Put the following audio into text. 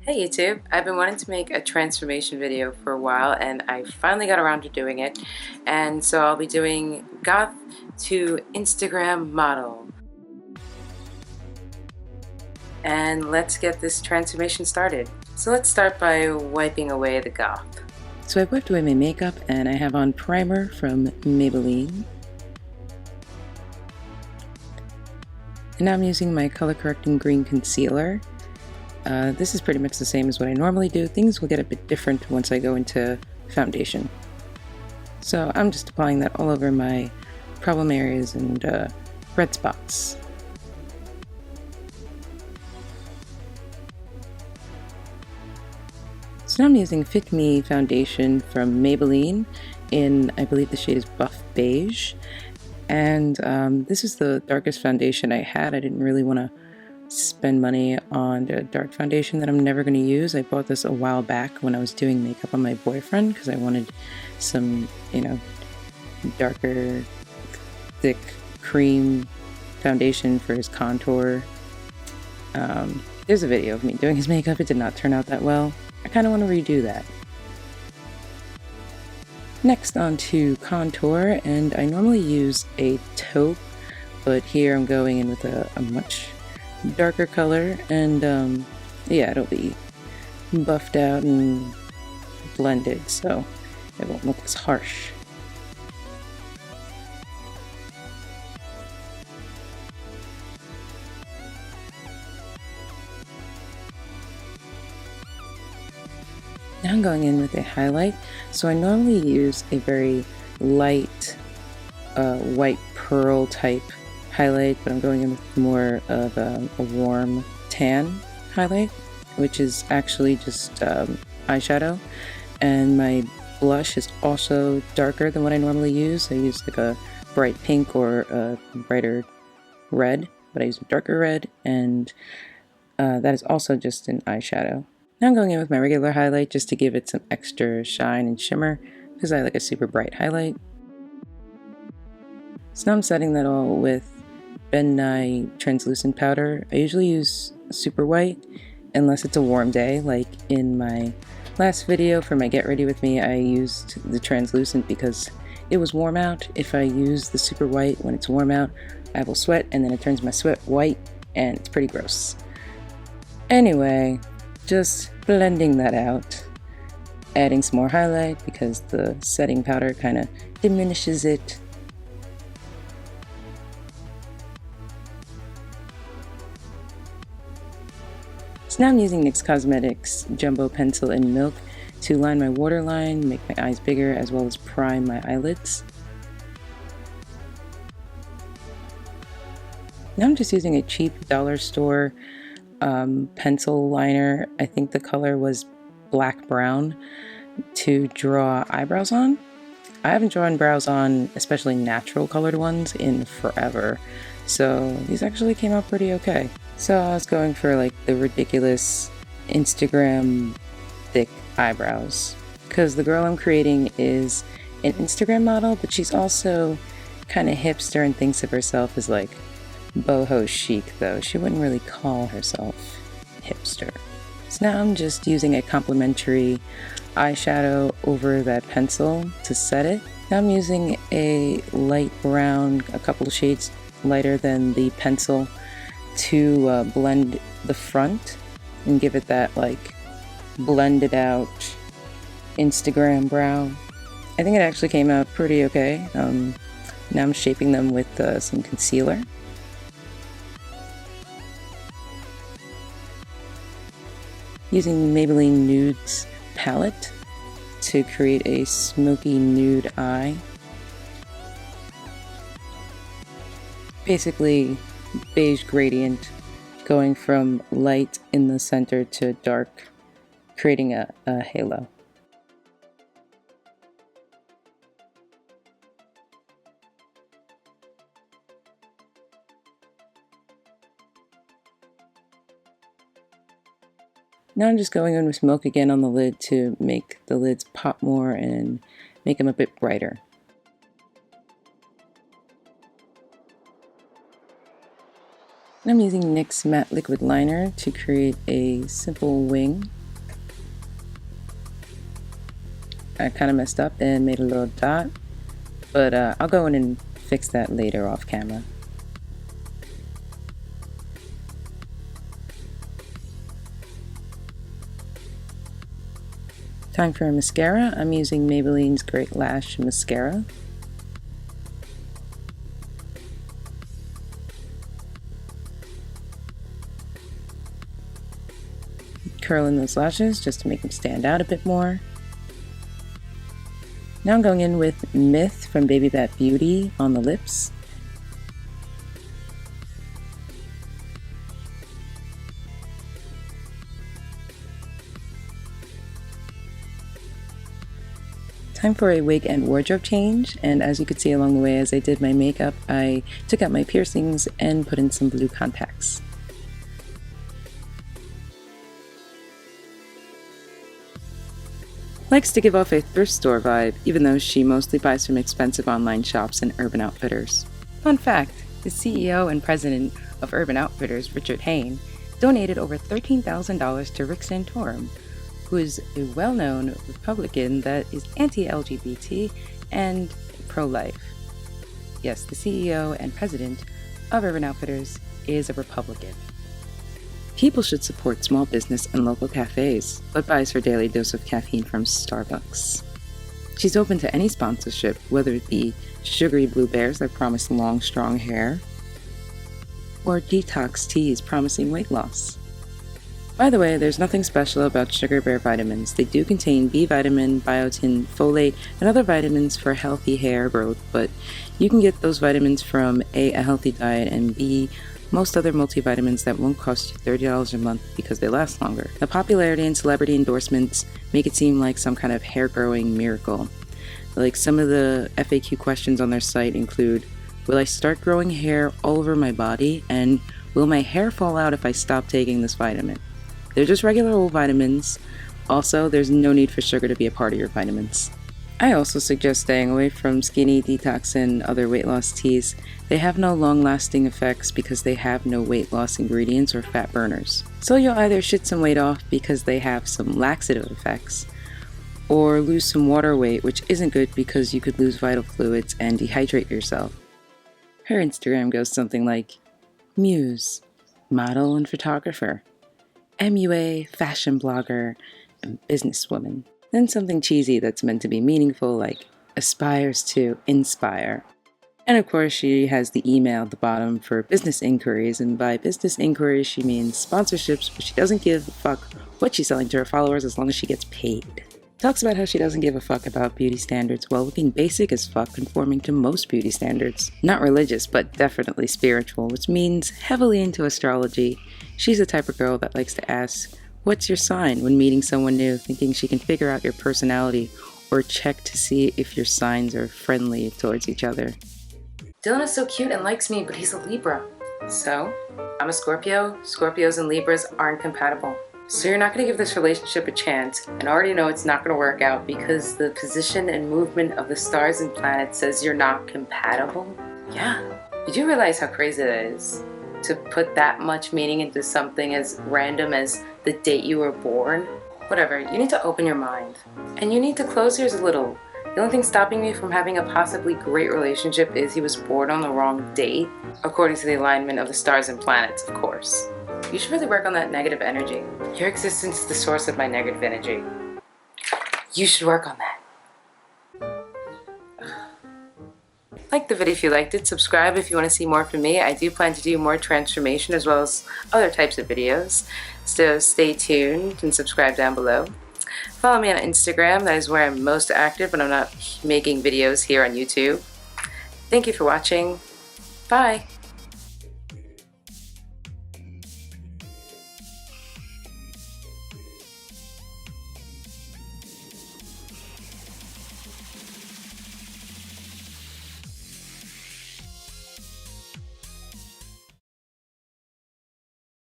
Hey YouTube, I've been wanting to make a transformation video for a while and I finally got around to doing it. And so I'll be doing Goth to Instagram model. And let's get this transformation started. So let's start by wiping away the Goth. So I've wiped away my makeup and I have on primer from Maybelline. And now I'm using my color correcting green concealer. This is pretty much the same as what I normally do. Things will get a bit different once I go into foundation. So I'm just applying that all over my problem areas and red spots. So now I'm using Fit Me foundation from Maybelline in, I believe the shade is Buff Beige. And this is the darkest foundation I had. I didn't really want to spend money on a dark foundation that I'm never going to use. I bought this a while back when I was doing makeup on my boyfriend because I wanted some, darker, thick cream foundation for his contour. There's a video of me doing his makeup. It did not turn out that well. I kind of want to redo that. Next on to contour, and I normally use a taupe, but here I'm going in with a much darker color, and yeah, it'll be buffed out and blended so it won't look as harsh. Now I'm going in with a highlight. So I normally use a very light white pearl type highlight, but I'm going in with more of a warm tan highlight, which is actually just eyeshadow. And my blush is also darker than what I normally use. I use like a bright pink or a brighter red, but I use a darker red, and that is also just an eyeshadow. Now I'm going in with my regular highlight just to give it some extra shine and shimmer because I like a super bright highlight. So now I'm setting that all with Ben Nye translucent powder. I usually use super white unless it's a warm day. Like in my last video for my Get Ready With Me, I used the translucent because it was warm out. If I use the super white when it's warm out, I will sweat and then it turns my sweat white and it's pretty gross. Anyway, just blending that out, adding some more highlight because the setting powder kind of diminishes it. So now I'm using NYX Cosmetics Jumbo Pencil in Milk to line my waterline, make my eyes bigger, as well as prime my eyelids. Now I'm just using a cheap dollar store pencil liner. I think the color was black brown, to draw eyebrows on. I haven't drawn brows on, especially natural colored ones, in forever, so these actually came out pretty okay. So I was going for like the ridiculous Instagram thick eyebrows because the girl I'm creating is an Instagram model, but she's also kind of hipster and thinks of herself as like boho chic, though she wouldn't really call herself hipster. So now I'm just using a complementary eyeshadow over that pencil to set it. Now I'm using a light brown, a couple of shades lighter than the pencil, to blend the front and give it that like blended out Instagram brow. I think it actually came out pretty okay. Now I'm shaping them with some concealer. Using Maybelline Nudes palette to create a smoky nude eye. Basically beige gradient going from light in the center to dark, creating a halo. Now I'm just going in with milk again on the lid to make the lids pop more and make them a bit brighter. And I'm using NYX Matte Liquid Liner to create a simple wing. I kind of messed up and made a little dot, but I'll go in and fix that later off camera. Time for a mascara. I'm using Maybelline's Great Lash Mascara. Curling those lashes just to make them stand out a bit more. Now I'm going in with Myth from Baby Bat Beauty on the lips. Time for a wig and wardrobe change, and as you could see along the way as I did my makeup, I took out my piercings and put in some blue contacts. Likes to give off a thrift store vibe, even though she mostly buys from expensive online shops and Urban Outfitters. Fun fact, the CEO and president of Urban Outfitters, Richard Hain, donated over $13,000 to Rick Santorum, who is a well-known Republican that is anti-LGBT and pro-life. Yes, the CEO and president of Urban Outfitters is a Republican. People should support small business and local cafes, but buys her daily dose of caffeine from Starbucks. She's open to any sponsorship, whether it be sugary blue bears that promise long, strong hair, or detox teas promising weight loss. By the way, there's nothing special about sugar bear vitamins. They do contain B vitamin, biotin, folate, and other vitamins for healthy hair growth, but you can get those vitamins from A, a healthy diet, and B, most other multivitamins that won't cost you $30 a month because they last longer. The popularity and celebrity endorsements make it seem like some kind of hair growing miracle. Like some of the FAQ questions on their site include, will I start growing hair all over my body? And will my hair fall out if I stop taking this vitamin? They're just regular old vitamins. Also, there's no need for sugar to be a part of your vitamins. I also suggest staying away from skinny, detox, and other weight loss teas. They have no long-lasting effects because they have no weight loss ingredients or fat burners. So you'll either shit some weight off because they have some laxative effects, or lose some water weight, which isn't good because you could lose vital fluids and dehydrate yourself. Her Instagram goes something like, Muse, model and photographer, MUA, fashion blogger, and businesswoman. Then something cheesy that's meant to be meaningful, like aspires to inspire. And of course, she has the email at the bottom for business inquiries, and by business inquiries, she means sponsorships, but she doesn't give a fuck what she's selling to her followers as long as she gets paid. Talks about how she doesn't give a fuck about beauty standards while looking basic as fuck, conforming to most beauty standards. Not religious, but definitely spiritual, which means heavily into astrology. She's the type of girl that likes to ask, what's your sign when meeting someone new, thinking she can figure out your personality or check to see if your signs are friendly towards each other. Dylan is so cute and likes me, but he's a Libra. So, I'm a Scorpio. Scorpios and Libras aren't compatible. So you're not going to give this relationship a chance, and I already know it's not going to work out because the position and movement of the stars and planets says you're not compatible? Yeah. You do realize how crazy that is? To put that much meaning into something as random as the date you were born? Whatever, you need to open your mind. And you need to close yours a little. The only thing stopping me from having a possibly great relationship is he was born on the wrong date, according to the alignment of the stars and planets, of course. You should really work on that negative energy. Your existence is the source of my negative energy. You should work on that. Like the video if you liked it, subscribe if you want to see more from me. I do plan to do more transformation as well as other types of videos, so stay tuned and subscribe down below. Follow me on Instagram, that is where I'm most active when I'm not making videos here on YouTube. Thank you for watching. Bye!